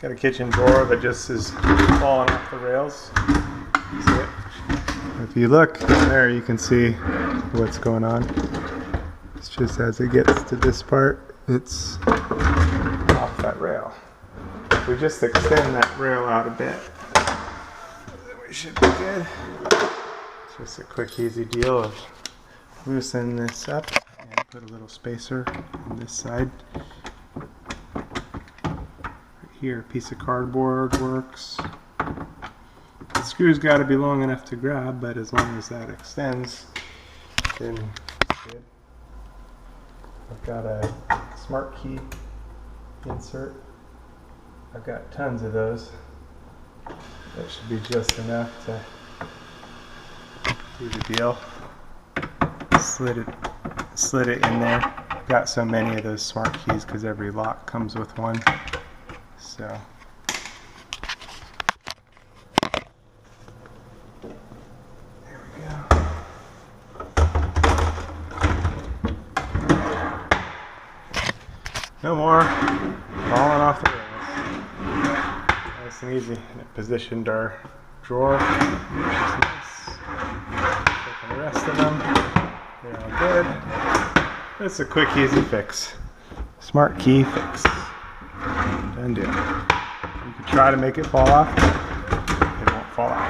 Got a kitchen drawer that just is falling off the rails. See it? If you look there, you can see what's going on. It's just as it gets to this part, it's off that rail. If we just extend that rail out a bit, then we should be good. It's just a quick, easy deal of loosening this up and put a little spacer on this side. Here, a piece of cardboard works. The screw's got to be long enough to grab, but as long as that extends, then it's good. I've got a smart key insert. I've got tons of those. That should be just enough to do the deal. Slid it in there. I've got so many of those smart keys because every lock comes with one. So there we go. No more falling off the rails. Nice and easy. And it positioned our drawer, which is nice. Taking the rest of them. They're all good. It's a quick, easy fix. Smart key fix. Done deal. You can try to make it fall off. It won't fall off.